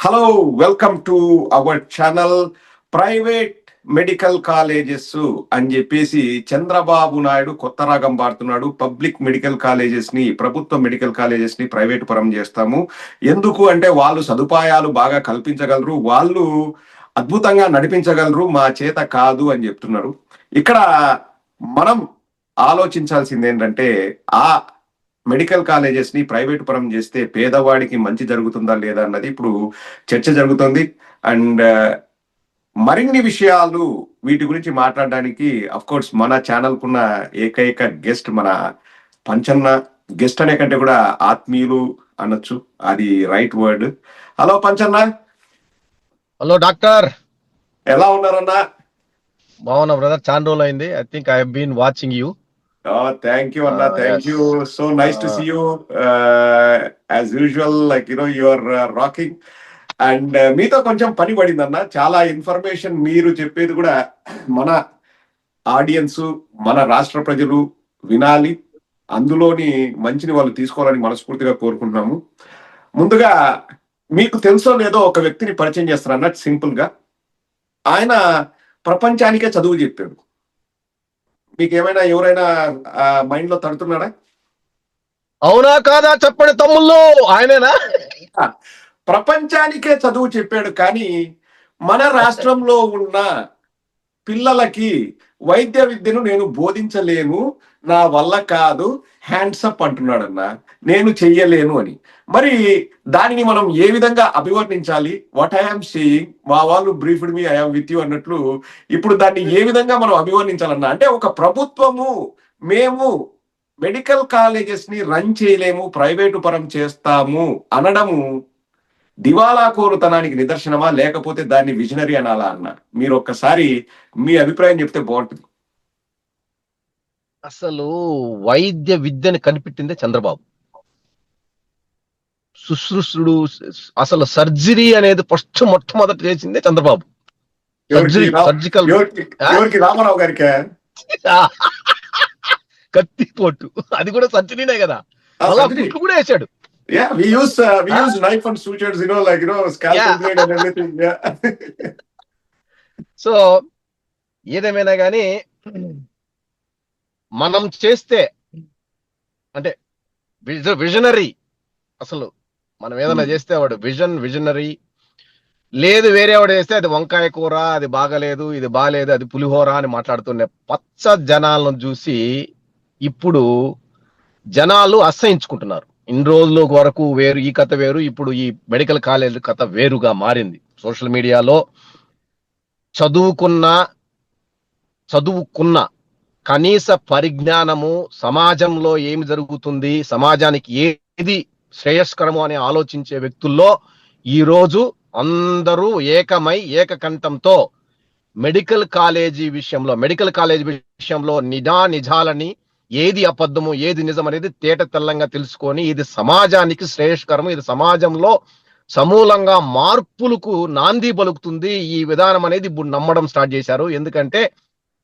Hello, welcome to our channel. Private medical colleges అని చెప్పేసి చంద్రబాబు నాయుడు కొత్త రాగం పాడుతున్నాడు. పబ్లిక్ మెడికల్ కాలేజెస్ ని, ప్రభుత్వ మెడికల్ కాలేజెస్ ని ప్రైవేట్ పరం చేస్తాము. ఎందుకు అంటే వాళ్ళు సదుపాయాలు బాగా కల్పించగలరు, వాళ్ళు అద్భుతంగా నడిపించగలరు, మా చేత కాదు అని చెప్తున్నారు. ఇక్కడ మనం ఆలోచించాల్సింది ఏంటంటే, ఆ మెడికల్ కాలేజెస్ ని ప్రైవేట్ పరం చేస్తే పేదవాడికి మంచి జరుగుతుందా లేదా అన్నది ఇప్పుడు చర్చ జరుగుతుంది. అండ్ మరిన్ని విషయాలు వీటి గురించి మాట్లాడడానికి అఫ్ కోర్స్ మన ఛానల్ కున్న ఏకైక గెస్ట్ మన పంచన్న. గెస్ట్ అనే కంటే కూడా ఆత్మీయులు అనొచ్చు, అది right word. Hello Panchanna. Hello doctor, ఎలా ఉన్నారన్నా? బాగున్నా బ్రదర్, చాలా రోజులు అయింది. I think I have been watching you. Thank you, Anna. Thank you. So nice to see you. As usual, like you are rocking. And మీతో కొంచెం పని పడిందన్న. చాలా ఇన్ఫర్మేషన్ మీరు చెప్పేది కూడా మన ఆడియన్స్, మన రాష్ట్ర ప్రజలు వినాలి. అందులోని మంచిని వాళ్ళు తీసుకోవాలని మనస్ఫూర్తిగా కోరుకుంటున్నాము. ముందుగా మీకు తెలుసో లేదో ఒక వ్యక్తిని పరిచయం చేస్తారు అన్నట్టు సింపుల్ గా. ఆయన ప్రపంచానికే చదువు చెప్పాడు. మీకు ఏమైనా ఎవరైనా మైండ్ లో తడుతున్నాడా? అవునా కాదా చెప్పండి తమ్ముళ్ళు, ఆయనేనా? ప్రపంచానికే చదువు చెప్పాడు, కానీ మన రాష్ట్రంలో ఉన్న పిల్లలకి వైద్య విద్యను నేను బోధించలేను, నా వల్ల కాదు, హ్యాండ్సప్ అంటున్నాడన్నా. నేను చెయ్యలేను అని. మరి దానిని మనం ఏ విధంగా అభివర్ణించాలి? వాట్ ఐఎమ్ సేయింగ్, మా వాళ్ళు briefed me, I'm with you అన్నట్లు ఇప్పుడు దాన్ని ఏ విధంగా మనం అభివర్ణించాలన్నా, అంటే ఒక ప్రభుత్వము మేము మెడికల్ కాలేజెస్ ని రన్ చేయలేము, ప్రైవేటు పరం చేస్తాము అనడము దివాలా కోరుతనానికి నిదర్శనమా, లేకపోతే దాన్ని విజనరీ అనాలా అన్న? మీరు ఒక్కసారి మీ అభిప్రాయం చెప్తే బాగుంటుంది. అసలు వైద్య విద్యను కనిపెట్టిందే చంద్రబాబు. శుశ్రూషుడు, అసలు సర్జరీ అనేది ఫస్ట్ మొట్టమొదటి చేసిందే చంద్రబాబు. సర్జికల్ రామారావు గారికి కత్తిపోటు, అది కూడా సర్జరీనే కదా. కుట్లు కూడా వేసాడు. Yeah, we use knife and sutures, scalpel blade and everything. Yeah. So ఏదేమైనా కానీ మనం చేస్తే అంటే విజనరీ. అసలు మనం ఏదైనా చేస్తే వాడు విజనరీ. లేదు వేరే వాడు వేస్తే అది వంకాయ కూర, అది బాగలేదు, ఇది బాగలేదు, అది పులిహోర అని మాట్లాడుతున్న పచ్చ జనాలను చూసి ఇప్పుడు జనాలు అసహించుకుంటున్నారు. ఇన్ని రోజుల వరకు వేరు, ఈ కథ వేరు. ఇప్పుడు ఈ మెడికల్ కాలేజ్ కథ వేరుగా మారింది. సోషల్ మీడియాలో చదువుకున్న కనీస పరిజ్ఞానము, సమాజంలో ఏమి జరుగుతుంది, సమాజానికి ఏది శ్రేయస్కరము అని ఆలోచించే వ్యక్తుల్లో ఈరోజు అందరూ ఏకమై ఏకకంఠంతో మెడికల్ కాలేజీ విషయంలో నిజాలని, ఏది అబద్ధము ఏది నిజం అనేది తేట తెల్లంగా తెలుసుకొని ఇది సమాజానికి శ్రేయస్కరము, ఇది సమాజంలో సమూలంగా మార్పులకు నాంది పలుకుతుంది ఈ విధానం అనేది ఇప్పుడు నమ్మడం స్టార్ట్ చేశారు. ఎందుకంటే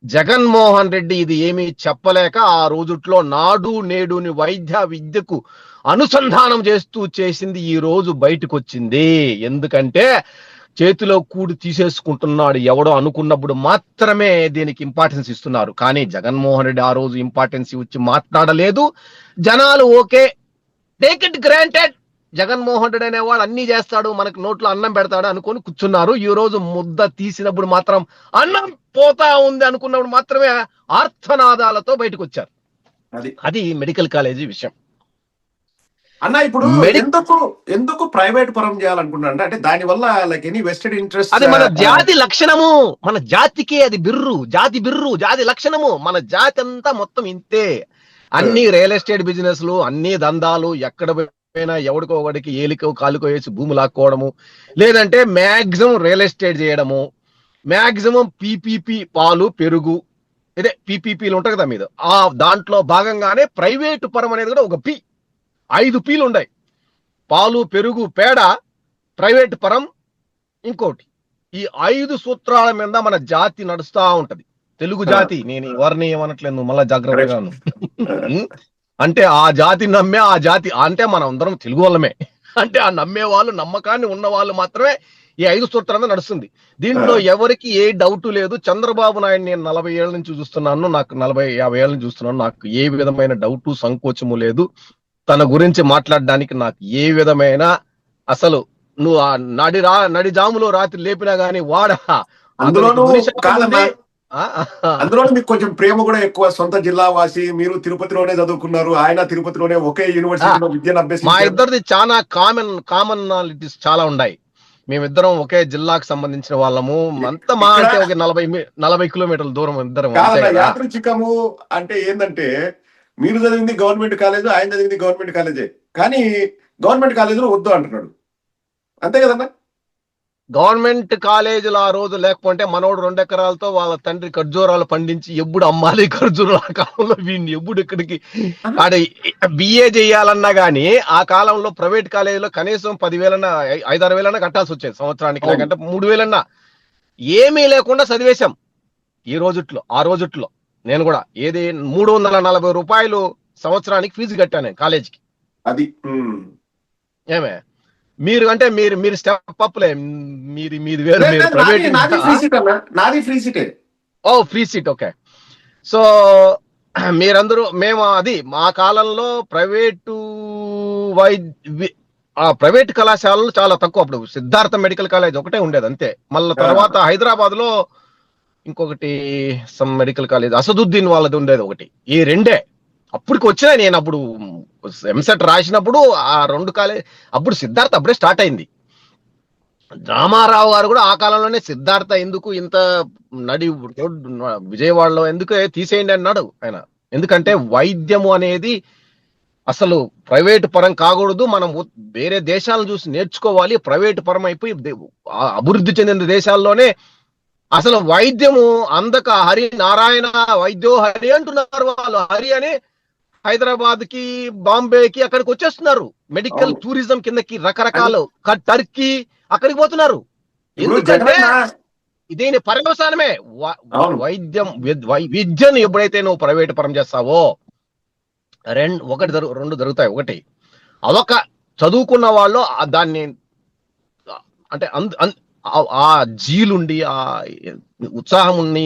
జగన్మోహన్ రెడ్డి ఇది ఏమీ చెప్పలేక ఆ రోజుట్లో నాడు నేడుని వైద్య విద్యకు అనుసంధానం చేసింది ఈ రోజు బయటకు వచ్చింది. ఎందుకంటే చేతిలో కూడి తీసేసుకుంటున్నాడు ఎవడో అనుకున్నప్పుడు మాత్రమే దీనికి ఇంపార్టెన్స్ ఇస్తున్నారు. కానీ జగన్మోహన్ రెడ్డి ఆ రోజు ఇంపార్టెన్స్ ఇచ్చి మాట్లాడలేదు. జనాలు okay, take it granted, Jaganmohan Reddy అనేవాడు అన్ని చేస్తాడు, మనకు నోట్లో అన్నం పెడతాడు అనుకొని కూర్చున్నారు. ఈ రోజు ముద్ద తీసినప్పుడు మాత్రం అన్నం పోతా ఉంది అనుకున్నప్పుడు మాత్రమే ఆర్తనాదాలతో బయటకు వచ్చారు. అది మెడికల్ కాలేజీ విషయం అన్న. ఇప్పుడు ఎందుకు ప్రైవేట్ పరం చేయాలనుకుంటున్నా అంటే దాని వల్ల లైక్ ఎనీ వెస్టెడ్ ఇంట్రెస్ట్. అది మన జాతి లక్షణము, మన జాతికి అది జాతి లక్షణము. మన జాతి అంతా మొత్తం ఇంతే. అన్ని రియల్ ఎస్టేట్ బిజినెస్లు, అన్ని దందాలు, ఎక్కడ పోయినా ఎవడికో ఒకడికి ఏలికో కాలుకో వేసి భూమి లాక్కోవడము, లేదంటే మ్యాక్సిమం రియల్ ఎస్టేట్ చేయడము, మ్యాక్సిమం పీపీపీ పాలు పెరుగు, ఇదే పీపీపీలు ఉంటాయి కదా మీద, ఆ దాంట్లో భాగంగానే ప్రైవేటు పరం అనేది కూడా ఒక 5 పీలు ఉన్నాయి. పాలు పెరుగు పేడ ప్రైవేట్ పరం, ఇంకోటి. ఈ 5 సూత్రాల మీద మన జాతి నడుస్తా ఉంటది. తెలుగు జాతి, నేను ఎవరిని ఏమనట్లేదు, మళ్ళా జాగ్రత్తగా అంటే ఆ జాతి నమ్మే, ఆ జాతి అంటే మనం అందరం తెలుగు వాళ్ళమే. అంటే ఆ నమ్మే వాళ్ళు, నమ్మకాన్ని ఉన్న వాళ్ళు మాత్రమే ఈ 5 సూత్రాలు నడుస్తుంది. దీంట్లో ఎవరికి ఏ డౌట్ లేదు. చంద్రబాబు నాయుడు నేను 40 ఏళ్ల నుంచి చూస్తున్నాను. నాకు 40-50 ఏళ్ల నుంచి చూస్తున్నాను. నాకు ఏ విధమైన డౌటు, సంకోచము లేదు. తన గురించి మాట్లాడడానికి నాకు ఏ విధమైన అసలు నువ్వు ఆ నడి జాములో రాత్రి లేపినా గానీ అందులోనూ కాదన్నా, ఆ, అందులోనూ మీకు కొంచెం ప్రేమ కూడా ఎక్కువ. సొంత జిల్లా వాసి, మీరు తిరుపతిలోనే చదువుకున్నారు, ఆయన తిరుపతిలోనే ఒకే యూనివర్సిటీలో విద్యను మా అభ్యసించారు. ఇద్దరిది చాలా కామనాలిటీస్ చాలా ఉన్నాయి. మేమిద్దరం ఒకే జిల్లాకు సంబంధించిన వాళ్ళము. అంత మా ఇక్కడ అంటే ఒక 40 కిలోమీటర్ల దూరం ఇద్దరం, అంతే కాదన్న, కదా. యాదృచ్ఛికము అంటే ఏంటంటే, మీరు చదివింది గవర్నమెంట్ కాలేజ్, ఆయన చదివింది గవర్నమెంట్ కాలేజే, కానీ గవర్నమెంట్ కాలేజీలో వద్దు అంటున్నాడు. అంతే కదన్నా? గవర్నమెంట్ కాలేజీలు ఆ రోజు లేకపోతే మనోడు 2 ఎకరాలతో వాళ్ళ తండ్రి ఖర్జూరాలు పండించి ఎప్పుడు అమ్మాలి ఖర్జూరాల కాలంలో వీడిని ఎప్పుడు ఇక్కడికి ఆడ బిఏ చేయాలన్నా గానీ ఆ కాలంలో ప్రైవేట్ కాలేజీలో కనీసం 10,000 5-6 వేలన్నా కట్టాల్సి వచ్చేది సంవత్సరానికి, లేకంటే 3,000 ఏమీ లేకుండా చదివేశాం ఆ రోజుట్లో. నేను కూడా ఏది 340 రూపాయలు సంవత్సరానికి ఫీజు కట్టాను నేను కాలేజీకి. అది ఏమే మీరు అంటే మీరు స్టెప్ అప్లే, మీది వేరు, మీరు ప్రైవేట్. నాది ఫ్రీ సీట్ అన్న, నాది ఫ్రీ సీటే. ఓ ఫ్రీ సీట్, ఓకే. సో మేము అది మా కాలంలో ప్రైవేట్ కళాశాలలు చాలా తక్కువ. అప్పుడు సిద్ధార్థ మెడికల్ కాలేజ్ ఒకటే ఉండేది అంతే. మళ్ళీ తర్వాత హైదరాబాద్ లో ఇంకొకటి సమ్ మెడికల్ కాలేజ్ అసదుద్దీన్ వాళ్ళది ఉండేది ఒకటి. ఈ రెండే అప్పటికి వచ్చినాయి. నేను అప్పుడు ఎంసెట్ రాసినప్పుడు ఆ 2 కాలేజ్, అప్పుడు సిద్ధార్థ అప్పుడే స్టార్ట్ అయింది. రామారావు గారు కూడా ఆ కాలంలోనే సిద్ధార్థ ఎందుకు ఇంత విజయవాడలో ఎందుకు తీసేయండి అన్నాడు ఆయన. ఎందుకంటే వైద్యము అనేది అసలు ప్రైవేటు పరం కాకూడదు, మనం వేరే దేశాలను చూసి నేర్చుకోవాలి. ప్రైవేటు పరం అయిపోయి అభివృద్ధి చెందిన దేశాల్లోనే అసలు వైద్యము అందక హరి నారాయణ వైద్యో హరి అంటున్నారు వాళ్ళు. హరి అని హైదరాబాద్ కి, బాంబేకి అక్కడికి వచ్చేస్తున్నారు. మెడికల్ టూరిజం కిందకి రకరకాలు టర్కీ అక్కడికి పోతున్నారు. ఎందుకంటే దీని పర్యవసానమే విద్యను ఎప్పుడైతే నువ్వు ప్రైవేట్ పరం చేస్తావో రెండు జరుగుతాయి. ఒకటి చదువుకున్న వాళ్ళు దాన్ని అంటే ఆ జీలుండి ఆ ఉత్సాహం ఉండి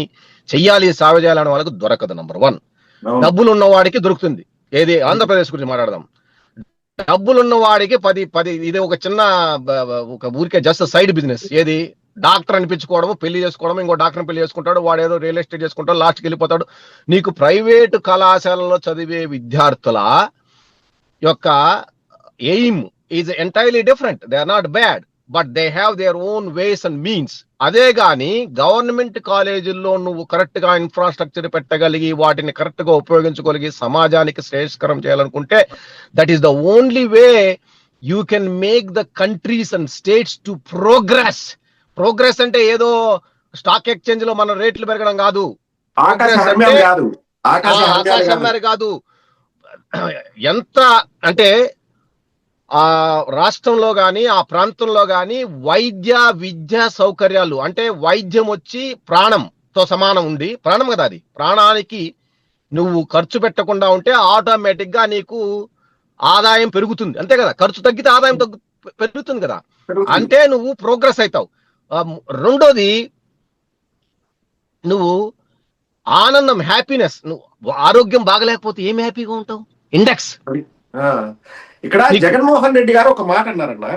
చెయ్యాలి, సేవ చేయాలనే వాళ్ళకి దొరకదు. నంబర్ 1. డబ్బులు ఉన్న వాడికి దొరుకుతుంది. ఏది ఆంధ్రప్రదేశ్ గురించి మాట్లాడదాం. డబ్బులున్న వాడికి 10 ఇది ఒక చిన్న ఒక ఊరికే జస్ట్ సైడ్ బిజినెస్. ఏది డాక్టర్ అనిపించుకోవడము, పెళ్లి చేసుకోవడం, ఇంకో డాక్టర్ పెళ్లి చేసుకుంటాడు, వాడు ఏదో రియల్ ఎస్టేట్ చేసుకుంటాడు, లాస్ట్కి వెళ్ళిపోతాడు. నీకు ప్రైవేటు కళాశాలలో చదివే విద్యార్థుల యొక్క aim is entirely different. They are not bad, but they have their own ways and means. అదే గాని గవర్నమెంట్ కాలేజీల్లో నువ్వు కరెక్ట్ గా ఇన్ఫ్రాస్ట్రక్చర్ పెట్టగలిగి వాటిని కరెక్ట్ గా ఉపయోగించుకోగలిగి సమాజానికి శ్రేయస్కరం చేయాలనుకుంటే that is the only way you can make the countries and states to progress. Progress అంటే ఏదో స్టాక్ ఎక్స్చేంజ్ లో మన రేట్లు పెరగడం కాదు. ఆకాశం కాదు. ఎంత అంటే ఆ రాష్ట్రంలో గాని ఆ ప్రాంతంలో గాని విద్యా సౌకర్యాలు, అంటే వైద్యం వచ్చి ప్రాణంతో సమానం ఉంది. ప్రాణం కదా అది. ప్రాణానికి నువ్వు ఖర్చు పెట్టకుండా ఉంటే ఆటోమేటిక్ గా నీకు ఆదాయం పెరుగుతుంది. అంతే కదా. ఖర్చు తగ్గితే ఆదాయం పెరుగుతుంది కదా. అంటే నువ్వు ప్రోగ్రెస్ అవుతావు. రెండోది, నువ్వు ఆనందం, హ్యాపీనెస్. నువ్వు ఆరోగ్యం బాగలేకపోతే ఏం హ్యాపీగా ఉంటావు? ఇండెక్స్. ఇక్కడ జగన్మోహన్ రెడ్డి గారు ఒక మాట అన్నారన్న,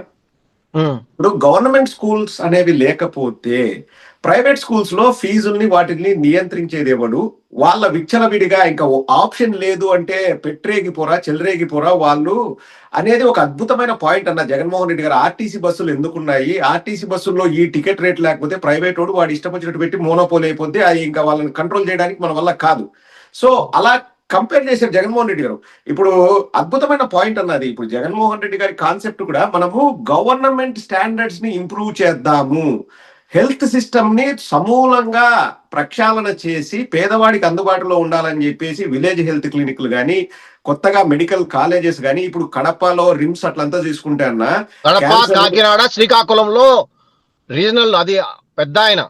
ఇప్పుడు గవర్నమెంట్ స్కూల్స్ అనేవి లేకపోతే ప్రైవేట్ స్కూల్స్ లో ఫీజుల్ని వాటిని నియంత్రించేది ఎవడు? వాళ్ళ విచ్చలవిడిగా ఇంకా ఆప్షన్ లేదు అంటే పెట్టరేగిపోరా, చెలరేగిపోరా వాళ్ళు అనేది ఒక అద్భుతమైన పాయింట్ అన్న జగన్మోహన్ రెడ్డి గారు. ఆర్టీసీ బస్సులు ఎందుకున్నాయి? ఆర్టీసీ బస్సుల్లో ఈ టికెట్ రేట్ లేకపోతే ప్రైవేట్ వాడు వాడు ఇష్టం వచ్చినట్టు పెట్టి మోనోపోల్ అయిపోతే అది ఇంకా వాళ్ళని కంట్రోల్ చేయడానికి మన వల్ల కాదు. సో అలా కంపేర్ చేశారు జగన్మోహన్ రెడ్డి గారు. ఇప్పుడు అద్భుతమైన పాయింట్ అన్నది. ఇప్పుడు జగన్మోహన్ రెడ్డి గారి కాన్సెప్ట్ కూడా మనము గవర్నమెంట్ స్టాండర్డ్స్ ని ఇంప్రూవ్ చేద్దాము, హెల్త్ సిస్టమ్ ని సమూలంగా ప్రక్షాళన చేసి పేదవాడికి అందుబాటులో ఉండాలని చెప్పేసి విలేజ్ హెల్త్ క్లినిక్లు కానీ, కొత్తగా మెడికల్ కాలేజెస్ కానీ, ఇప్పుడు కడపలో రిమ్స్ అట్లంతా తీసుకుంటే అన్న, కడప, కాకినాడ, శ్రీకాకుళంలో రీజనల్ అది పెద్ద ఆయన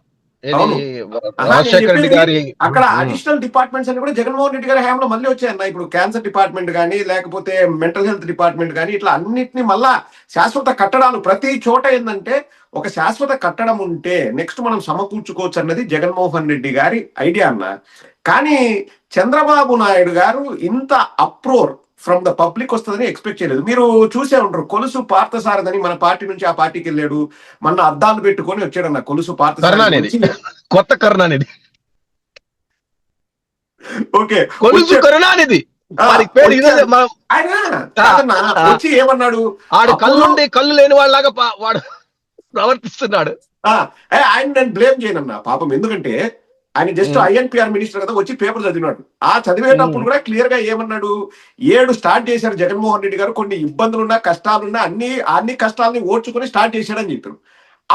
ఏది అవును. నేను రాజశేఖర రెడ్డి చెప్పేది గారి అక్కడ అడిషనల్ డిపార్ట్మెంట్స్ అన్ని కూడా జగన్మోహన్ రెడ్డి గారి హయాంలో మళ్ళీ వచ్చాయన్న. ఇప్పుడు క్యాన్సర్ డిపార్ట్మెంట్ కానీ, లేకపోతే మెంటల్ హెల్త్ డిపార్ట్మెంట్ కానీ, ఇట్లా అన్నిటిని మళ్ళా శాశ్వత కట్టడాలు ప్రతి చోట ఏంటంటే ఒక శాశ్వత కట్టడం ఉంటే నెక్స్ట్ మనం సమకూర్చుకోవచ్చు అన్నది జగన్మోహన్ రెడ్డి గారి ఐడియా అన్న. కానీ చంద్రబాబు నాయుడు గారు ఇంత అప్రోర్ ఫ్రమ్ ద పబ్లిక్ వస్తుందని ఎక్స్పెక్ట్ చేయలేదు. మీరు చూసే ఉంటారు, కొలుసు పార్థసారథి మన పార్టీ నుంచి ఆ పార్టీకి వెళ్ళాడు, మొన్న అద్దాలు పెట్టుకొని వచ్చాడన్న కొలుసు కరుణానిధి, పార్థసారథి. కొత్త కరుణానిధి, ఓకే, కొలుసు కరుణానిధి వారి పేరు ఇదే. ఆయన కాదన్నా, వచ్చి ఏమన్నాడు, ఆడు కళ్ళుండి కళ్ళు లేని వాళ్ళలాగా వాడు ప్రవర్తిస్తున్నాడు. ఆయన నేను బ్లేమ్ చేయనన్నా పాపం, ఎందుకంటే ఆయన జస్ట్ ఐఎన్పిఆర్ మినిస్టర్ కదా, వచ్చి పేపర్ చదివినాడు. ఆ చదివేటప్పుడు కూడా క్లియర్ గా ఏమన్నాడు, 7 స్టార్ట్ చేశారు జగన్మోహన్ రెడ్డి గారు, కొన్ని ఇబ్బందులున్నా కష్టాలున్నా అన్ని కష్టాలని ఓడ్చుకొని స్టార్ట్ చేశాడని చెప్పారు.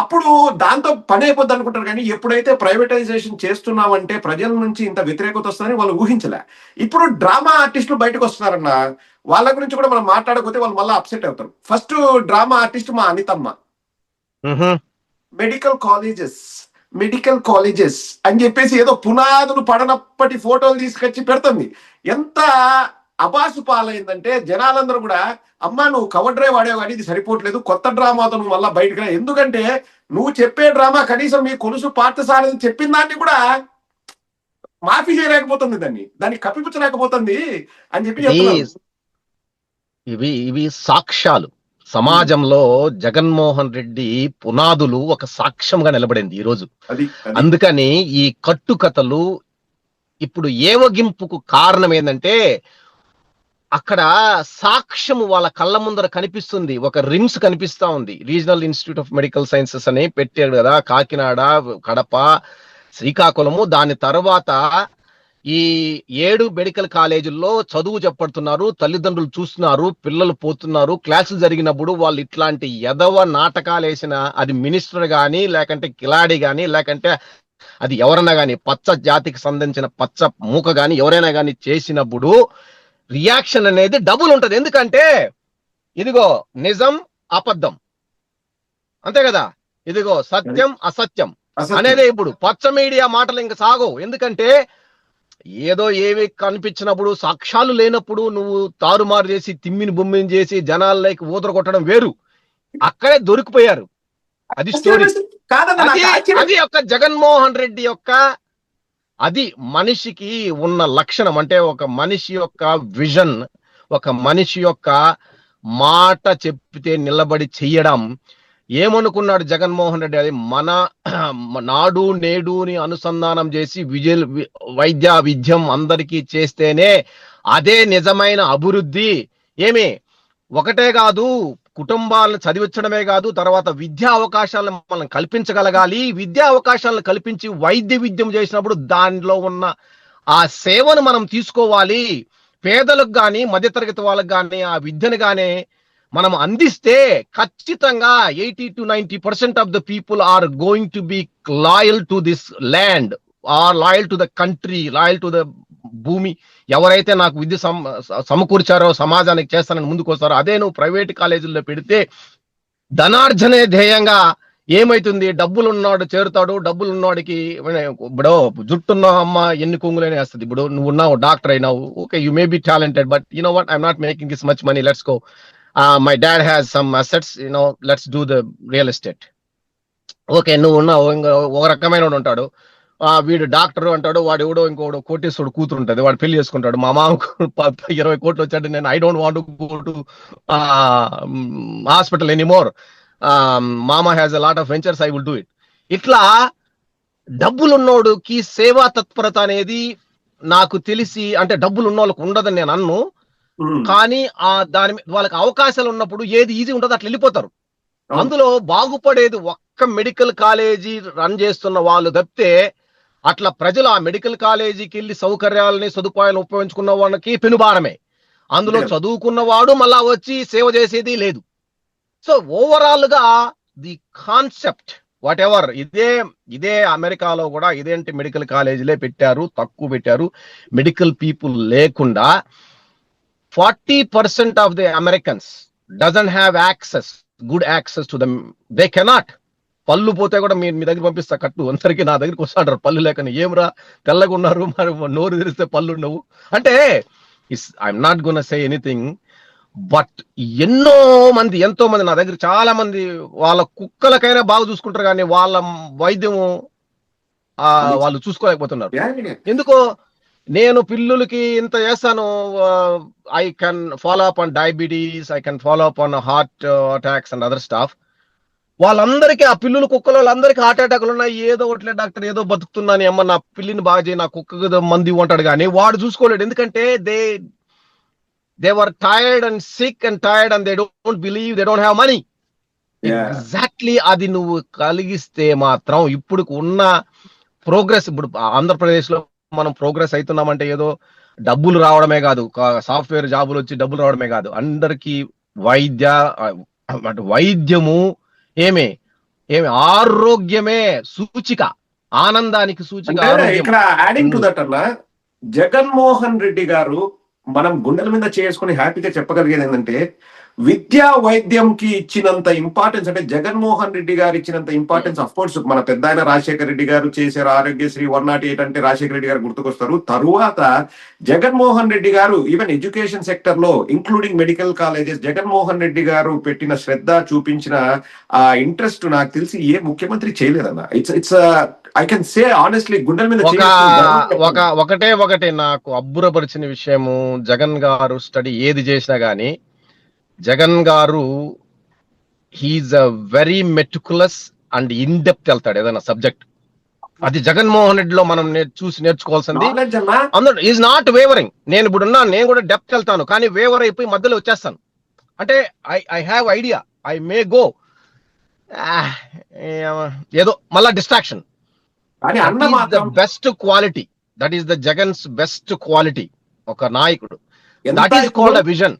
అప్పుడు దాంతో పని అయిపోద్ది అనుకుంటారు, కానీ ఎప్పుడైతే ప్రైవేటైజేషన్ చేస్తున్నామంటే ప్రజల నుంచి ఇంత వ్యతిరేకత వస్తుందని వాళ్ళు ఊహించలే. ఇప్పుడు డ్రామా ఆర్టిస్టులు బయటకు వస్తున్నారన్న, వాళ్ళ గురించి కూడా మనం మాట్లాడకపోతే వాళ్ళు మళ్ళీ అప్సెట్ అవుతారు. ఫస్ట్ డ్రామా ఆర్టిస్ట్ మా అనితమ్మ, మెడికల్ కాలేజెస్ అని చెప్పేసి ఏదో పునాదులు పడనప్పటి ఫోటోలు తీసుకొచ్చి పెడుతుంది. ఎంత అబాసు పాలైందంటే జనాలందరూ కూడా, అమ్మా నువ్వు కవర్ డ్రైవ్ వాడేవు కానీ ఇది సరిపోవట్లేదు, కొత్త డ్రామాతో నువ్వు మళ్ళీ బయటకు రా. ఎందుకంటే నువ్వు చెప్పే డ్రామా కనీసం మీ కొలుసు పార్థసారథి చెప్పిన దాన్ని కూడా మాఫీ చేయలేకపోతుంది, దాన్ని కప్పిపుచ్చలేకపోతుంది అని చెప్పి చెప్తున్నారు. ఇవి సాక్ష్యాలు. సమాజంలో జగన్మోహన్ రెడ్డి పునాదులు ఒక సాక్ష్యంగా నిలబడింది ఈ రోజు. అందుకని ఈ కట్టుకథలు ఇప్పుడు ఏవగింపుకు కారణం ఏంటంటే, అక్కడ సాక్ష్యం వాళ్ళ కళ్ళ ముందర కనిపిస్తుంది. ఒక రిమ్స్ కనిపిస్తా ఉంది, regional institute of medical sciences అని పెట్టాడు కదా, కాకినాడ, కడప, శ్రీకాకుళము. దాని తర్వాత ఈ 7 మెడికల్ కాలేజీల్లో చదువు చెప్పడుతున్నారు, తల్లిదండ్రులు చూస్తున్నారు, పిల్లలు పోతున్నారు. క్లాసులు జరిగినప్పుడు వాళ్ళు ఇట్లాంటి ఎదవ నాటకాలు వేసిన, అది మినిస్టర్ గాని, లేకంటే కిలాడి గాని, లేకంటే అది ఎవరైనా గాని, పచ్చ జాతికి సంబంధించిన పచ్చ మూక గాని ఎవరైనా గాని చేసినప్పుడు రియాక్షన్ అనేది డబుల్ ఉంటది. ఎందుకంటే ఇదిగో నిజం అబద్ధం, అంతే కదా, ఇదిగో సత్యం అసత్యం అనేది. ఇప్పుడు పచ్చ మీడియా మాటలు ఇంకా సాగవు. ఎందుకంటే ఏదో ఏవి కనిపించినప్పుడు, సాక్ష్యాలు లేనప్పుడు నువ్వు తారుమారు చేసి తిమ్మిని బొమ్మిని చేసి జనాలకి ఊదర కొట్టడం వేరు. అక్కడే దొరికిపోయారు. అది స్టోరీ. అది ఒక జగన్మోహన్ రెడ్డి యొక్క, అది మనిషికి ఉన్న లక్షణం. అంటే ఒక మనిషి యొక్క విజన్, ఒక మనిషి యొక్క మాట చెప్తే నిలబడి చెయ్యడం. ఏమనుకున్నాడు జగన్మోహన్ రెడ్డి, అది మన నాడు నేడుని అనుసంధానం చేసి వైద్య విద్యం అందరికీ చేస్తేనే అదే నిజమైన అభివృద్ధి. ఏమి ఒకటే కాదు, కుటుంబాలను చదివించడమే కాదు, తర్వాత విద్యా అవకాశాలను మనం కల్పించగలగాలి. విద్యా అవకాశాలను కల్పించి వైద్య విద్యం చేసినప్పుడు దానిలో ఉన్న ఆ సేవను మనం తీసుకోవాలి. పేదలకు కానీ మధ్యతరగతి వాళ్ళకి కానీ ఆ విద్యను కానీ మనం అందిస్తే ఖచ్చితంగా 80 to 90% of the people are going to be loyal to this land, are loyal to the country, loyal to the భూమి. ఎవరైతే నాకు విద్య సమకూర్చారో, సమాజానికి చేస్తానని ముందుకు వస్తారో, అదే నువ్వు ప్రైవేట్ కాలేజీల్లో పెడితే ధనార్జనే ధ్యేయంగా ఏమైతుంది, డబ్బులు ఉన్నాడు చేరుతాడు, డబ్బులు ఉన్నవాడికి ఇప్పుడు జుట్టున్న అమ్మ ఎన్ని కొంగులైనా వేస్తుంది. ఇప్పుడు నువ్వు ఉన్నావు, డాక్టర్ అయినావు, okay, you may be talented, but you know what, I'm not making this much money, let's go, my dad has some assets, you know, let's do the real estate. Okay, నువ్వు ఉన్నావు, ఒక రకమైన ఉంటాడు, వీడు doctor అంటాడు, వాడు ఎవడో ఇంకోడు కోటేశ్వరుడు కూతురు ఉంటుంది, వాడు పెళ్లి చేసుకుంటాడు, మా మామకు 20 కోట్లు వచ్చాడు, నేను I don't want to go to hospital anymore, మామా has a lot of ventures, I will do it. ఇట్లా డబ్బులున్నోడుకి సేవా తత్పరత అనేది నాకు తెలిసి, అంటే డబ్బులు ఉన్న వాళ్ళకి ఉండదని నేను అన్ను, కానీ దాని వాళ్ళకి అవకాశాలు ఉన్నప్పుడు ఏది ఈజీ ఉంటుందో అట్లా వెళ్ళిపోతారు. అందులో బాగుపడేది ఒక్క మెడికల్ కాలేజీ రన్ చేస్తున్న వాళ్ళు తప్పితే, అట్లా ప్రజలు ఆ మెడికల్ కాలేజీకి వెళ్ళి సౌకర్యాలని సదుపాయాలను ఉపయోగించుకున్న వాళ్ళకి పెనుభారమే. అందులో చదువుకున్నవాడు మళ్ళా వచ్చి సేవ చేసేది లేదు. సో ఓవరాల్ గా ది కాన్సెప్ట్ వాట్ ఎవర్, ఇదే అమెరికాలో కూడా ఇదేంటి మెడికల్ కాలేజీలే పెట్టారు, తక్కువ పెట్టారు, మెడికల్ పీపుల్ లేకుండా 40% of the Americans doesn't have access, good access to them, they cannot. పళ్ళు పోతే కూడా మీ దగ్గర పంపిస్తా కట్టు అందరికి నా దగ్గరికి వస్తా అంటారు పళ్ళు లేకని. ఏమరా తెల్లగా ఉన్నారు, మరి నోరు తెరిస్తే పళ్ళు ఉండవు అంటే. I'm not gonna say anything, but ఎంతో మంది నా దగ్గర చాలా మంది వాళ్ళ కుక్కలకైనా బాగా చూసుకుంటారు, కానీ వాళ్ళ వైద్యము వాళ్ళు చూసుకోలేకపోతున్నారు. ఎందుకో నేను పిల్లులకి ఇంత చేస్తాను, I can follow up on diabetes, I can follow up on heart attacks and other staff. వాళ్ళందరికీ ఆ పిల్లులు కుక్కలు వాళ్ళందరికీ హార్ట్ అటాక్లు ఉన్నాయి. ఏదో ఒకట్లే డాక్టర్ ఏదో బతుకుతున్నాను అమ్మ, నా పిల్లిని బాగా చేయి, నా కుక్క మంది ఉంటాడు, కానీ వాడు చూసుకోలేడు. ఎందుకంటే they were tired and sick and tired and they don't believe, they don't have money. Exactly అది నువ్వు కలిగిస్తే మాత్రం ఇప్పుడు ఉన్న ప్రోగ్రెస్, ఇప్పుడు ఆంధ్రప్రదేశ్ లో మనం ప్రోగ్రెస్ అవుతున్నామంటే ఏదో డబ్బులు రావడమే కాదు, సాఫ్ట్వేర్ జాబులు వచ్చి డబ్బులు రావడమే కాదు, అందరికి వైద్యము ఏమి ఆరోగ్యమే సూచిక, ఆనందానికి సూచిక. ఇక్కడ యాడింగ్ టు దట్ అన్న, జగన్మోహన్ రెడ్డి గారు మనం గుండెల మీద చేసుకుని హ్యాపీగా చెప్పగలిగేది ఏంటంటే, విద్యా వైద్యంకి ఇచ్చినంత ఇంపార్టెన్స్, అంటే జగన్మోహన్ రెడ్డి గారు ఇచ్చినంత ఇంపార్టెన్స్, అఫ్ కోర్స్ మన పెద్ద ఆయన రాజశేఖర రెడ్డి గారు చేశారు, ఆరోగ్యశ్రీ 108 అంటే రాజశేఖర రెడ్డి గారు గుర్తుకొస్తారు. తరువాత జగన్మోహన్ రెడ్డి గారు ఈవెన్ ఎడ్యుకేషన్ సెక్టర్ లో including medical colleges, Jaganmohan Reddy గారు పెట్టిన శ్రద్ధ, చూపించిన ఆ ఇంట్రెస్ట్ నాకు తెలిసి ఏ ముఖ్యమంత్రి చేయలేదన్న. It's I can say honestly, గుండెల మీద ఒకటే నాకు అబ్బురపరిచిన విషయము, జగన్ గారు స్టడీ ఏది చేసినా గానీ, Jagan garu he is a very meticulous and in depth వెళ్తాడు ఏదైనా సబ్జెక్ట్. అది జగన్మోహన్ రెడ్డిలో మనం నేర్చుకోవాల్సింది. Is not wavering. నేను ఇప్పుడు నేను కూడా డెప్త్ వెళ్తాను, కానీ వేవర్ అయిపోయి మధ్యలో వచ్చేస్తాను. అంటే I have idea, I may go ఏదో మళ్ళా distraction. Best quality, that is the Jagan's best quality ఒక నాయకుడు. That is called a vision.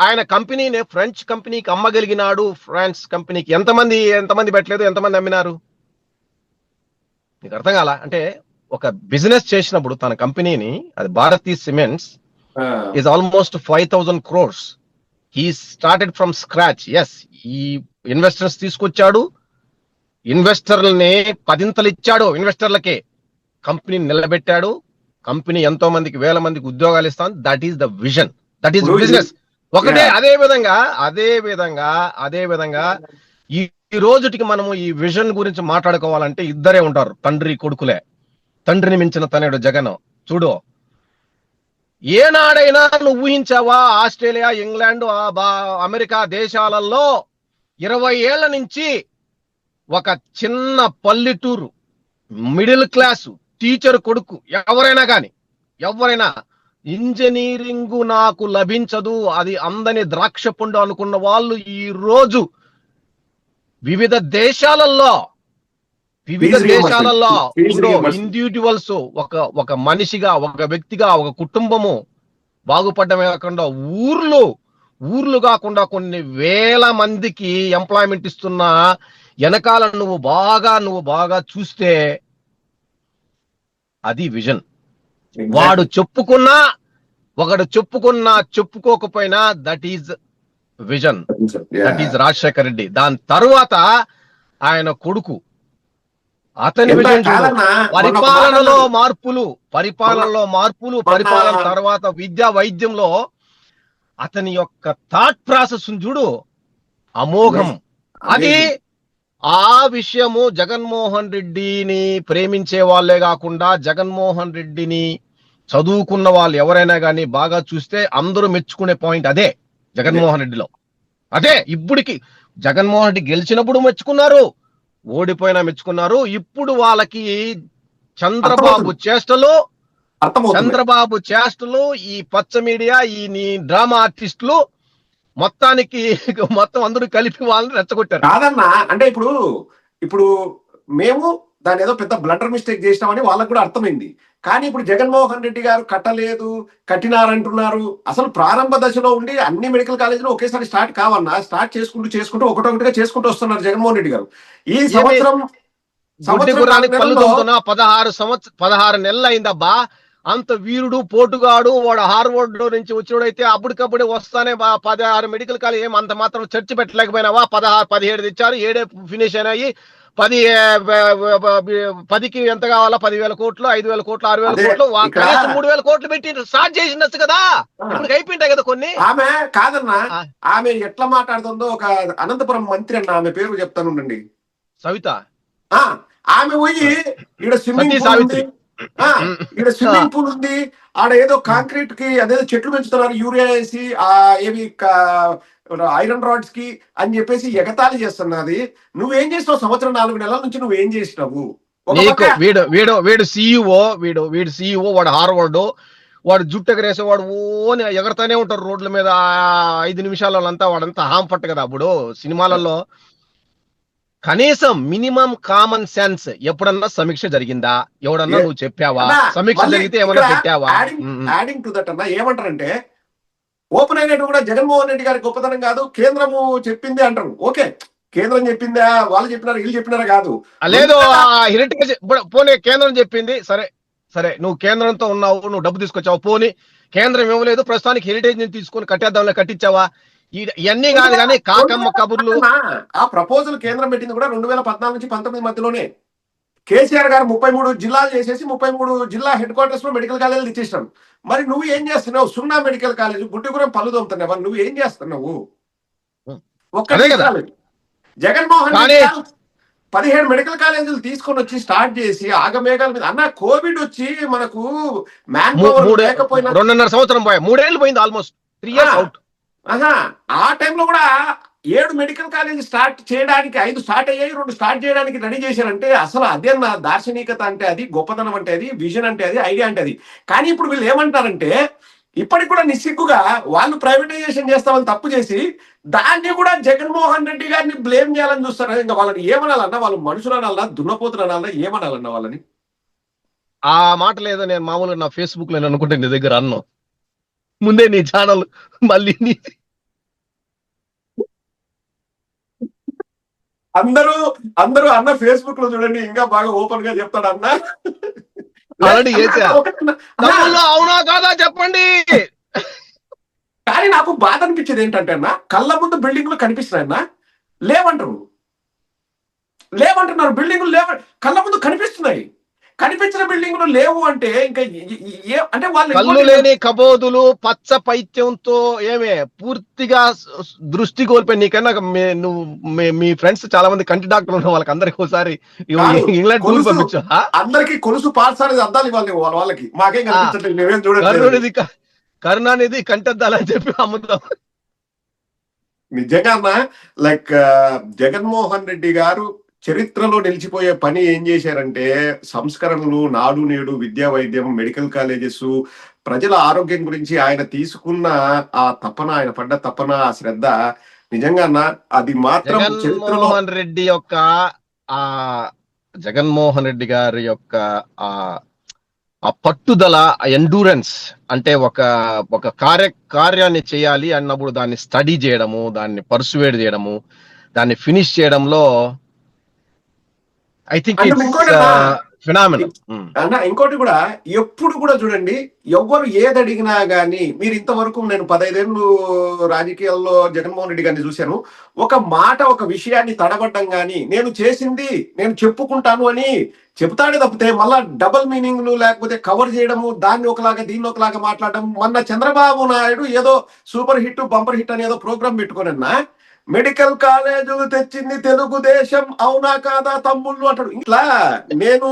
ఆయన కంపెనీని ఫ్రెంచ్ కంపెనీకి అమ్మగలిగినాడు. ఫ్రాన్స్ కంపెనీకి ఎంతమంది పెట్టలేదు, ఎంతమంది అమ్మినారు నీకు అర్థం కాల. అంటే ఒక బిజినెస్ చేసినప్పుడు తన కంపెనీని, అది Bharathi cements is almost 5,000 crores. He started from scratch. Yes, ఈ ఇన్వెస్టర్స్ తీసుకొచ్చాడు, ఇన్వెస్టర్లని 10 ఇచ్చాడు, ఇన్వెస్టర్లకే కంపెనీని నిలబెట్టాడు. కంపెనీ ఎంతో మందికి, వేల మందికి ఉద్యోగాలు ఇస్తాను. That is the vision, that is business. ఒకటే. అదే విధంగా ఈ రోజుటికి మనము ఈ విజన్ గురించి మాట్లాడుకోవాలంటే ఇద్దరే ఉంటారు, తండ్రి కొడుకులే. తండ్రిని మించిన తనయుడు జగన్. చూడు, ఏనాడైనా నువ్వు ఊహించావా ఆస్ట్రేలియా, ఇంగ్లాండ్, అమెరికా దేశాలలో 20 ఏళ్ల నుంచి ఒక చిన్న పల్లెటూరు మిడిల్ క్లాసు టీచర్ కొడుకు ఎవరైనా ఇంజనీరింగ్ నాకు లభించదు, అది అందని ద్రాక్ష పండు అనుకున్న వాళ్ళు ఈ రోజు వివిధ దేశాలలో ఇండివిజువల్స్, ఒక మనిషిగా, ఒక వ్యక్తిగా, ఒక కుటుంబము బాగుపడమే కాకుండా ఊర్లు కాకుండా కొన్ని వేల మందికి ఎంప్లాయ్మెంట్ ఇస్తున్న వెనకాల నువ్వు బాగా చూస్తే అది విజన్. ఒకడు చెప్పుకోకపోయినా that is vision, that is Rajasekhara Reddy. దాని తరువాత ఆయన కొడుకు, అతని విజన్ పరిపాలనలో మార్పులు, పరిపాలన తర్వాత విద్యా వైద్యంలో అతని యొక్క థాట్ ప్రాసెస్ చూడు, అమోఘం. అది ఆ విషయము జగన్మోహన్ రెడ్డిని ప్రేమించే వాళ్ళే కాకుండా, జగన్మోహన్ రెడ్డిని చదువుకున్న వాళ్ళు ఎవరైనా కానీ బాగా చూస్తే అందరూ మెచ్చుకునే పాయింట్ అదే జగన్మోహన్ రెడ్డిలో. అదే ఇప్పటికి జగన్మోహన్ రెడ్డి గెలిచినప్పుడు మెచ్చుకున్నారు, ఓడిపోయినా మెచ్చుకున్నారు. ఇప్పుడు వాళ్ళకి చంద్రబాబు చేష్టలు, ఈ పచ్చ మీడియా, ఈ డ్రామా ఆర్టిస్టులు మొత్తం అందరూ కలిపి వాళ్ళని రెచ్చగొట్టారు. కాదన్నా, అంటే ఇప్పుడు మేము దాని ఏదో పెద్ద బ్లండర్ మిస్టేక్ చేసినామని వాళ్ళకు కూడా అర్థమైంది. కానీ ఇప్పుడు జగన్మోహన్ రెడ్డి గారు కట్టినారంటున్నారు. అసలు ప్రారంభ దశలో ఉండి అన్ని మెడికల్ కాలేజీలు ఒకేసారి స్టార్ట్ కావన్నా, స్టార్ట్ చేసుకుంటూ ఒకటొకటిగా చేసుకుంటూ వస్తున్నారు జగన్మోహన్ రెడ్డి గారు. ఈ సంవత్సరం 16 నెలలు అయిందబ్బా. అంత వీరుడు పోటుగాడు వాడు హార్వర్డ్ లో నుంచి వచ్చినోడైతే అప్పటికప్పుడే వస్తానే 16 మెడికల్ కాలేజ్ ఏం అంత మాత్రం చర్చ పెట్టలేకపోయినావా? 17 తెచ్చారు, 7 ఫినిష్ అయినాయి. 10కి ఎంత కావాలా? 10,000 కోట్లు, 5,000 కోట్లు, 6,000 కోట్లు, కనీసం 3,000 కోట్లు పెట్టి స్టార్ట్ చేసిండొచ్చు కదా. ఇప్పుడు అయిపోయింటాయి కదా కొన్ని. ఆమె కాదన్నా, ఆమె ఎట్లా మాట్లాడుతుందో ఒక అనంతపురం మంత్రి అన్న, ఆమె పేరు చెప్తాను ఉండండి, సవిత. ఆమె పోయి ఈడ స్విమ్మింగ్ పూల్ ఉంది, ఈడ స్విమ్మింగ్ పూల్ ఉంది, ఆడ ఏదో కాంక్రీట్ కి అదేదో చెట్లు పెంచుతున్నారు యూరియా వేసి, ఏవి ఐరన్ రాడ్స్ కి అని చెప్పేసి ఎగతాళి చేస్తున్నది. నువ్వేం చేసినావు? సంవత్సరం 4 నెలల నుంచి నువ్వేం చేసినావు? వీడు సిఇఓ, వీడు సిఇఓ, వాడు హార్వర్డ్, వాడు జుట్టు ఎగరేసే వాడు ఓని ఎగరతానే ఉంటారు రోడ్ల మీద 5 నిమిషాలలో అంతా. వాడంతా హామ్ పట్ట కదా. అప్పుడు సినిమాలలో కనీసం మినిమం కామన్ సెన్స్ ఎప్పుడన్నా సమీక్ష జరిగిందా? ఎవడన్నా నువ్వు చెప్పావా? సమీక్ష జరిగితే ఏమన్నా పెట్టావా? యాడింగ్ టు దట్ అన్న ఏమంటారంటే, ఓపెన్ అయినట్టు కూడా జగన్మోహన్ రెడ్డి గారి గొప్పతనం కాదు, కేంద్రము చెప్పింది అంటారు. ఓకే, కేంద్రం చెప్పిందా, వాళ్ళు చెప్పినారు, వీళ్ళు చెప్పినారా కాదు. లేదు, హెరిటేజ్ పోనీ కేంద్రం చెప్పింది, సరే నువ్వు కేంద్రంతో ఉన్నావు, నువ్వు డబ్బు తీసుకొచ్చావు, పోనీ కేంద్రం ఇవ్వలేదు, ప్రస్తుతానికి హెరిటేజ్ ని తీసుకొని కట్టేద్దాంలే, కట్టించావా? ఇవన్నీ కాదు కానీ కాకమ్మ కబుర్లు. ఆ ప్రపోజల్ కేంద్రం పెట్టింది కూడా 2014 నుంచి 19 మధ్యలోనే. కేసీఆర్ గారు 33 జిల్లాలు చేసేసి 33 జిల్లా హెడ్ క్వార్టర్స్ లో మెడికల్ కాలేజీలు ఇచ్చేసినాం. మరి నువ్వు ఏం చేస్తున్నావు? సున్నా మెడికల్ కాలేజ్ గుడ్డిగురం పళ్ళు తోముతున్నావు. నువ్వు ఏం చేస్తున్నావు? జగన్మోహన్ రెడ్డి 17 మెడికల్ కాలేజీలు తీసుకొని వచ్చి స్టార్ట్ చేసి ఆగమేఘాల మీద అన్న, కోవిడ్ వచ్చి మనకు మ్యాన్ పవర్ లేకపోయినా 2.5 సంవత్సరం పోయా, 3 ఏళ్ళు పోయింది, ఆల్మోస్ట్ 3 years అవుట్. ఆ టైంలో కూడా 7 మెడికల్ కాలేజ్ స్టార్ట్ చేయడానికి, 5 స్టార్ట్ అయ్యాయి, 2 స్టార్ట్ చేయడానికి రెడీ చేశారంటే అసలు అదే నా దార్శనికత అంటే, అది గొప్పతనం అంటే, అది విజన్ అంటే, అది ఐడియా అంటే అది. కానీ ఇప్పుడు వీళ్ళు ఏమంటారంటే, ఇప్పటికి కూడా నిస్సిగ్గుగా వాళ్ళు ప్రైవేటైజేషన్ చేస్తామని తప్పు చేసి దాన్ని కూడా జగన్మోహన్ రెడ్డి గారిని బ్లేమ్ చేయాలని చూస్తారు. ఇంకా వాళ్ళని ఏమనాలన్నా? వాళ్ళు మనుషులు అనాలన్నా, దున్నపోతులు అనాలన్నా, ఏమనాలన్నా వాళ్ళని? ఆ మాట లేదో నేను మామూలుగా నా ఫేస్బుక్ లో అనుకుంటే నీ దగ్గర అన్నాను ముందే, నీ ఛానల్ మళ్ళీ అందరూ అన్న ఫేస్బుక్ లో చూడండి, ఇంకా బాగా ఓపెన్ గా చెప్తాడు అన్న. అవునా కాదా చెప్పండి. కానీ నాకు బాధ అనిపించేది ఏంటంటే అన్న, కళ్ళ ముందు బిల్డింగ్లు కనిపిస్తున్నాయన్నా, లేవంటున్నారు. బిల్డింగ్లు కళ్ళ ముందు కనిపిస్తున్నాయి, కనిపించిన బిల్డింగ్లు లేవు అంటే ఇంకా అంటే వాళ్ళు కళ్ళు లేని కబోదులు పచ్చ పైత్యంతో ఏమే పూర్తిగా దృష్టి కోల్పోయి. నీకన్నా నువ్వు మీ ఫ్రెండ్స్ చాలా మంది కంటి డాక్టర్లు ఉన్న వాళ్ళకి అందరికి ఒకసారి ఇంగ్లాండ్ టూర్ పంపించు. అందరికి కొలుసు పాల్సారి అద్దాలు ఇవ్వాలి వాళ్ళకి, మాకేం కనిపించట్లేదు. కరుణానిధి కంటద్దాలని చెప్పి అమ్ముతాం. నిజంగా లైక్ జగన్మోహన్ రెడ్డి గారు చరిత్రలో నిలిచిపోయే పని ఏం చేశారంటే, సంస్కరణలు, నాడు నేడు, విద్యా వైద్యం, మెడికల్ కాలేజెస్, ప్రజల ఆరోగ్యం గురించి ఆయన తీసుకున్న ఆ తపన, ఆయన పడ్డ తపన, ఆ శ్రద్ధ నిజంగా అది మాత్రం చరిత్రలో జగన్మోహన్ రెడ్డి గారి యొక్క ఆ పట్టుదల, ఎండూరెన్స్ అంటే ఒక కార్యాన్ని చేయాలి అన్నప్పుడు దాన్ని స్టడీ చేయడము, దాన్ని పర్సువేడ్ చేయడము, దాన్ని ఫినిష్ చేయడంలో ఐ థింక్ ఇంకోటి కూడా, ఎప్పుడు కూడా చూడండి, ఎవ్వరు ఏది అడిగినా గానీ, మీరు ఇంతవరకు నేను 15 ఏళ్ళు రాజకీయాల్లో జగన్మోహన్ రెడ్డి గారిని చూశాను, ఒక మాట, ఒక విషయాన్ని తడబడ్డం గానీ, నేను చేసింది నేను చెప్పుకుంటాను అని చెప్తాడే తప్పితే మళ్ళా డబుల్ మీనింగ్లు లేకపోతే కవర్ చేయడము, దాన్ని ఒకలాగా దీన్ని ఒకలాగా మాట్లాడడం. మొన్న చంద్రబాబు నాయుడు ఏదో సూపర్ హిట్, బంపర్ హిట్ అని ఏదో ప్రోగ్రామ్ పెట్టుకోనన్నా, మెడికల్ కాలేజీలు తెచ్చింది తెలుగుదేశం, అవునా కాదా తమ్ముళ్ళు అంటాడు. ఇట్లా నేను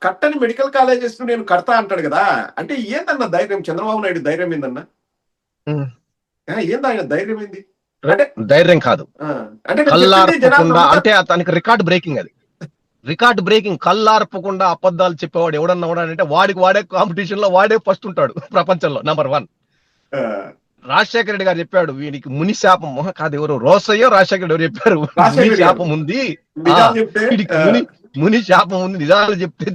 కట్టని మెడికల్ కాలేజెస్ నేను కడతా అంటాడు కదా. అంటే ఏందన్న ధైర్యం? చంద్రబాబు నాయుడు ధైర్యం ఏందన్నా? ఏంది ఆయన ధైర్యం ఏంది? అంటే ధైర్యం కాదు, అంటే అతనికి రికార్డ్ బ్రేకింగ్. అది రికార్డ్ బ్రేకింగ్. కళ్ళార్పకుండా అబద్ధాలు చెప్పేవాడు ఎవడన్నా అంటే వాడే కాంపిటీషన్ లో వాడే ఫస్ట్ ఉంటాడు ప్రపంచంలో, నెంబర్ 1. రాజశేఖర రెడ్డి గారు చెప్పాడు, వీనికి ముని శాపం కాదు, ఎవరు రోసయ్యో రాజశేఖర రెడ్డి ఎవరు చెప్పారు, ముని శాపం ఉంది, ముని శాపం ఉంది, నిజాలు చెప్తే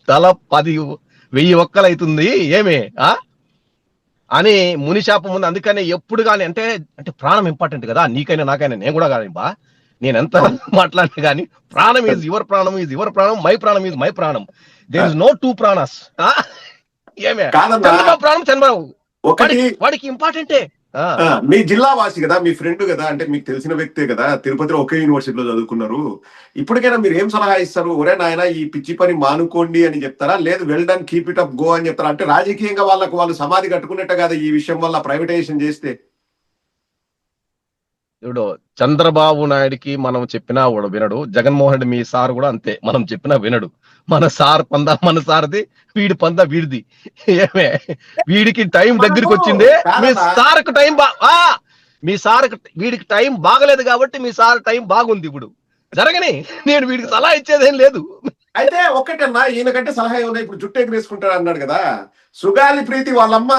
తల 10,000 ఒక్కలు అవుతుంది ఏమే అని ముని శాపం ఉంది. అందుకనే ఎప్పుడు కానీ అంటే ప్రాణం ఇంపార్టెంట్ కదా, నీకైనా నాకైనా, నేను కూడా కాదు బా, నేను ఎంత మాట్లాడినా కానీ ప్రాణం ఈజ్ యువర్ ప్రాణం, ఈజ్ యువర్ ప్రాణం, మై ప్రాణం ఈజ్ మై ప్రాణం. దేర్ ఇస్ నో టూ ప్రాణస్. ఏమే కాదన్నా, చంద్రబాబు ప్రాణం చంద్రబాబు, ఒకటి వాడికి ఇంపార్టెంటే. మీ జిల్లా వాసి కదా, మీ ఫ్రెండ్ కదా, అంటే మీకు తెలిసిన వ్యక్తే కదా, తిరుపతిలో ఒకే యూనివర్సిటీలో చదువుకున్నారు. ఇప్పటికైనా మీరు ఏం సలహా ఇస్తారు? ఒరే నాయన ఈ పిచ్చి పని మానుకోండి అని చెప్తారా, లేదు well done keep it up go అని చెప్తారా? అంటే రాజకీయంగా వాళ్ళు సమాధి కట్టుకున్నట్టు కదా ఈ విషయం వల్ల ప్రైవేటైజేషన్ చేస్తే. ఇప్పుడు చంద్రబాబు నాయుడికి మనం చెప్పినా వాడు వినడు, జగన్మోహన్ రెడ్డి మీ సార్ కూడా అంతే, మనం చెప్పినా వినడు. మన సార్ పందా మన సార్ది, వీడి పందా వీడిది. ఏమే వీడికి టైం దగ్గరికి వచ్చింది, మీ సార్కు టైం మీ సార్ వీడికి టైం బాగలేదు కాబట్టి మీ సార్ టైం బాగుంది. ఇప్పుడు జరగని నేను వీడికి సలహా ఇచ్చేదేం లేదు. అయితే ఒక్కటన్నా, ఈయనకంటే సలహా ఏమన్నా, ఇప్పుడు జుట్టు ఎగిరేసుకుంటాడు అన్నాడు కదా, సుగాలి ప్రీతి వాళ్ళమ్మ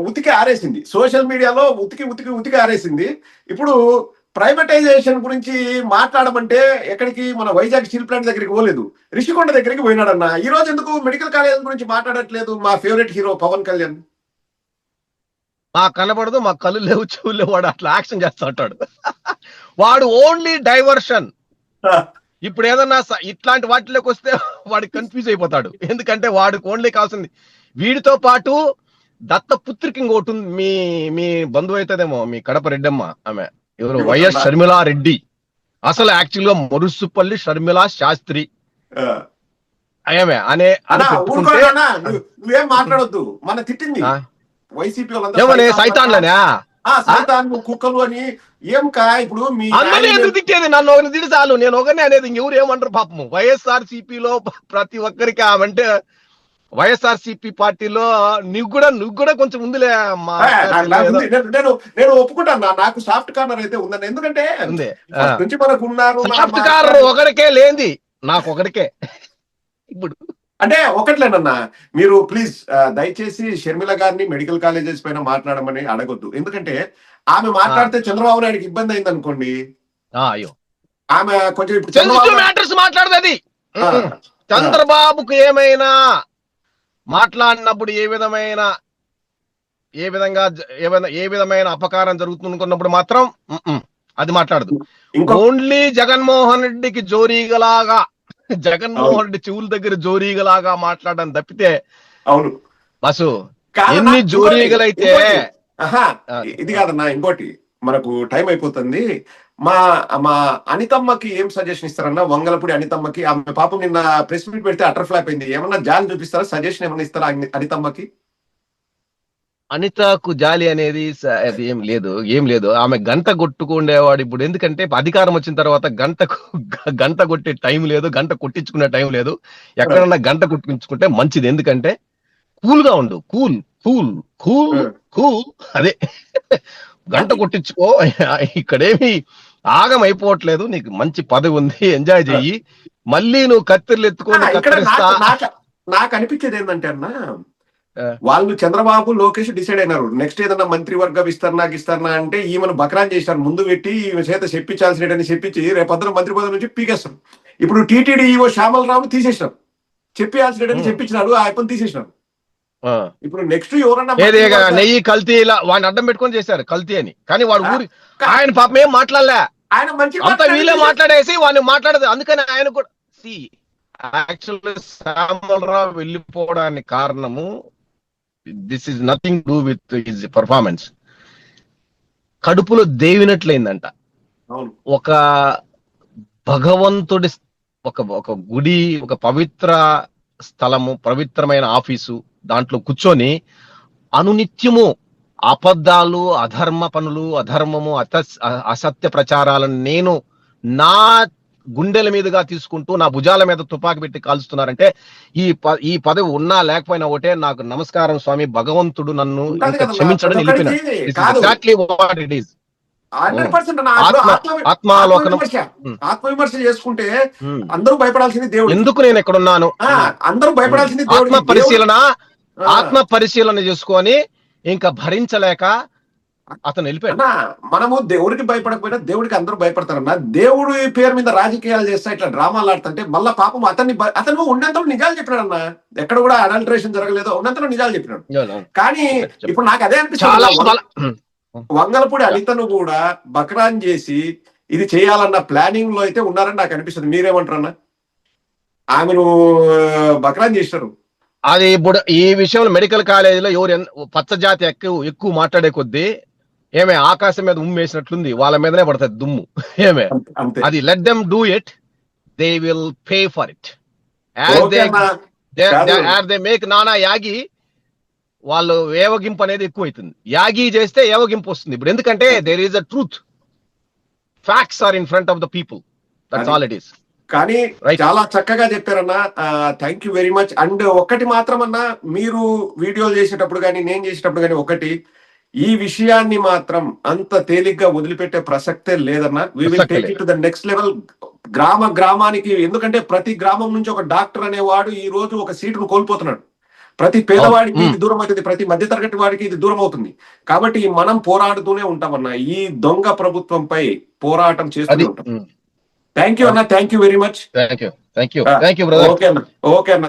ఉతికి ఆరేసింది, సోషల్ మీడియాలో ఉతికి ఆరేసింది. ఇప్పుడు ప్రైవేటైజేషన్ గురించి మాట్లాడమంటే ఎక్కడికి, మన వైజాగ్ స్టీల్ ప్లాంట్ దగ్గరికి పోలేదు, రిషికొండ దగ్గరికి పోయినాడన్న. ఈ రోజు ఎందుకు మెడికల్ కాలేజ్ గురించి మాట్లాడట్లేదు మా ఫేవరెట్ హీరో పవన్ కళ్యాణ్? మా కనబడదు, మా కళ్ళు లేవు, చెవులు లేవు, వాడు అట్లా యాక్షన్ చేస్తూ ఉంటాడు. వాడు ఓన్లీ డైవర్షన్. ఇప్పుడు ఏదన్నా ఇట్లాంటి వాటిలోకి వస్తే వాడు కన్ఫ్యూజ్ అయిపోతాడు. ఎందుకంటే వాడికి ఓన్లీ కావాల్సింది, వీడితో పాటు దత్తపుత్రికి ఇంకోటి ఉంది. మీ బంధువు అవుతుందేమో, మీ కడప రెడ్డమ్మ, ఆమె ఎవరు, వైఎస్ షర్మిలా రెడ్డి. అసలు యాక్చువల్ గా మరుసుపల్లి షర్మిలా శాస్త్రి ఆమె అనే నువ్వేం మాట్లాడొద్దు, మన తిట్టింది వైసీపీ ఏమని సైతాన్లనే కుక్కలు అని. ఏం కా ఇప్పుడు మీ అందరినీ ఎందుకు తిట్టేది? నన్ను ఒకరిని తిడి చాలు, నేను ఒకరిని అనేది. ఇంకెవరు ఏమంటారు పాపము. వైఎస్ఆర్ సిపిలో ప్రతి ఒక్కరికి అంటే వైఎస్ఆర్ సిపి పార్టీలో నువ్వు కూడా కొంచెం ఉందిలే. నేను ఒప్పుకుంటాను, నాకు సాఫ్ట్ కార్నర్ అయితే ఉందని. ఎందుకంటే నుంచి మనకు ఉన్నారు సాఫ్ట్ కార్నర్ ఒకరికే లేంది, నాకు ఒకరికే. ఇప్పుడు అంటే ఒకట్లేనన్నా, మీరు ప్లీజ్ దయచేసి షర్మిల గారిని మెడికల్ కాలేజెస్ పైన మాట్లాడమని అడగొద్దు. ఎందుకంటే ఆమె మాట్లాడితే చంద్రబాబు నాయుడుకి ఇబ్బంది అయింది అనుకోండి. అయ్యో, ఆమె కొంచెం ఇప్పుడు మ్యాటర్స్ మాట్లాడదు. చంద్రబాబుకు ఏమైనా మాట్లాడినప్పుడు ఏ విధమైన అపకారం జరుగుతుందనుకున్నప్పుడు మాత్రం అది మాట్లాడదు. ఓన్లీ జగన్మోహన్ రెడ్డికి జోరీగలాగా, జగన్మోహన్ రెడ్డి చెవుల దగ్గర జోరీగలాగా మాట్లాడడం తప్పితే, అవును బస్సు ఎన్ని జోరీగలైతే. ఇది కాదన్నా, ఇంకోటి మనకు టైం అయిపోతుంది. మా మా అనితమ్మకి ఏం సజెషన్ ఇస్తారన్నా? వంగలపూడి అనితమ్మకి, ఆమె పాపం నిన్న ప్రెస్ మీట్ పెడితే అటర్ ఫ్లాప్ అయింది. ఏమన్నా జాలి చూపిస్తారా? సజెషన్ ఏమన్నా ఇస్తారా అనితమ్మకి? అనితకు జాలి అనేది అది ఏం లేదు. ఆమె గంట కొట్టుకుండేవాడు. ఇప్పుడు ఎందుకంటే అధికారం వచ్చిన తర్వాత గంట కొట్టే టైం లేదు, గంట కొట్టించుకునే టైం లేదు. ఎక్కడన్నా గంట కొట్టించుకుంటే మంచిది. ఎందుకంటే కూల్ గా ఉండు, కూల్ కూల్ కూల్ కూల్ అదే గంట కొట్టించుకో. ఇక్కడేమి ఆగం అయిపోవట్లేదు, నీకు మంచి పదవి ఉంది, ఎంజాయ్ చెయ్యి. మళ్ళీ నువ్వు కత్తిర్లు ఎత్తుకొని కత్తిరిస్తా. నాకు అనిపించేది ఏంటంటే అన్న, వాళ్ళు చంద్రబాబు లోకేష్ డిసైడ్ అయినారు నెక్స్ట్ ఏదన్నా మంత్రివర్గ విస్తరణ అంటే ఈమెను బక్రాన్ చేశారు, ముందు పెట్టి ఈమె చేత చెప్పించాల్సినని చెప్పించి రేపొద్దున మంత్రి పదవి నుంచి పీకేస్తారు. ఇప్పుడు టీటీడీ ఈవో శ్యామలరావు తీసేసినారు, చెప్పాల్సినని చెప్పించినారు, ఆ అప్పని తీసేసినారు. ఇప్పుడు నెక్స్ట్ ఎవరన్నా నెయ్యి కల్తీ ఇలా వాడిని అడ్డం పెట్టుకొని చేశారు కల్తీ అని. కానీ వాడు ఊరి ఆయన పాపం ఏం మాట్లాడలే, ఆయన మంచి అంతా వీళ్ళే మాట్లాడేసి వాడిని మాట్లాడదు. అందుకని ఆయన కూడా యాక్చువల్ శ్యామలరావు వెళ్ళిపోవడానికి కారణము, this is nothing do with his performance. కడుపులో దేవినట్లయిందంట. ఒక భగవంతుడి ఒక గుడి, ఒక పవిత్ర స్థలము, పవిత్రమైన ఆఫీసు, దాంట్లో కూర్చొని అనునిత్యము అబద్ధాలు, అధర్మ పనులు, అధర్మము, అసత్య ప్రచారాలను నేను నా గుండెల మీదుగా తీసుకుంటూ నా భుజాల మీద తుపాకి పెట్టి కాల్స్తున్నారంటే ఈ పదవి ఉన్నా లేకపోయినా ఒకటే, నాకు నమస్కారం స్వామి, భగవంతుడు నన్ను క్షమించడం నిలిపిన. Exactly what it is. ఆత్మవిమర్శ చేసుకుంటే అందరూ భయపడాల్సింది దేవుడు. ఎందుకు నేను ఎక్కడున్నాను, అందరూ భయపడాల్సింది ఆత్మ పరిశీలన చేసుకొని ఇంకా భరించలేక అతను వెళ్ళిపోయాడు. మనము దేవుడికి భయపడకపోయినా దేవుడికి అందరూ భయపడతారన్నా. దేవుడి పేరు మీద రాజకీయాలు చేస్తా ఇట్లా డ్రామాలు ఆడుతుంటే మళ్ళా పాపం అతను ఉన్నంతలో నిజాలు చెప్పినాడు అన్న. ఎక్కడ కూడా అడల్టరేషన్ జరగలేదో, ఉన్నంతలో నిజాలు చెప్పినాడు. కానీ ఇప్పుడు నాకు అదే అనిపిస్తుంది, వంగలపూడి అనితను కూడా బక్రాన్ చేసి ఇది చేయాలన్న ప్లానింగ్ లో అయితే ఉన్నారని నాకు అనిపిస్తుంది. మీరేమంటారన్నా? ఆమెను బక్రాన్ చేసినారు. అది ఇప్పుడు ఈ విషయంలో మెడికల్ కాలేజీలో పచ్చ జాతి ఎక్కువ మాట్లాడే కొద్దీ ఏమే ఆకాశం మీద ఉమ్మేసినట్లుంది, వాళ్ళ మీదనే పడుతుంది దుమ్ము. ఏమే అంతే. అది let them do it, they will pay for it. Okay అన్నా. కాదు. దే మేక్ నానా యాగి, వాళ్ళు ఏవగింపు అనేది ఎక్కువ అవుతుంది. యాగి చేస్తే ఏవగింపు వస్తుంది. ఇప్పుడు ఎందుకంటే there is a truth, facts are in front of the people, that's all it is. కానీ రైట్. చాలా చక్కగా చెప్పారన్నా. Thank you very much. And ఒక్కటి మాత్రం అన్నా, మీరు వీడియోలు చేసేటప్పుడు కానీ నేను చేసేటప్పుడు కానీ ఒకటి, ఈ విషయాన్ని మాత్రం అంత తేలిగ్గా వదిలిపెట్టే ప్రసక్తే లేదన్నా. We will take it to the next level. గ్రామానికి, ఎందుకంటే ప్రతి గ్రామం నుంచి ఒక డాక్టర్ అనేవాడు ఈ రోజు ఒక సీటును కోల్పోతున్నాడు. ప్రతి పేదవాడికి ఇది దూరం అవుతుంది, ప్రతి మధ్యతరగతి వాడికి ఇది దూరం అవుతుంది. కాబట్టి మనం పోరాడుతూనే ఉంటామన్నా, ఈ దొంగ ప్రభుత్వంపై పోరాటం చేస్తూనే ఉంటాం. థ్యాంక్ యూ అన్న. Thank you very much. Thank you brother. Okay అన్న. ఓకే అన్న.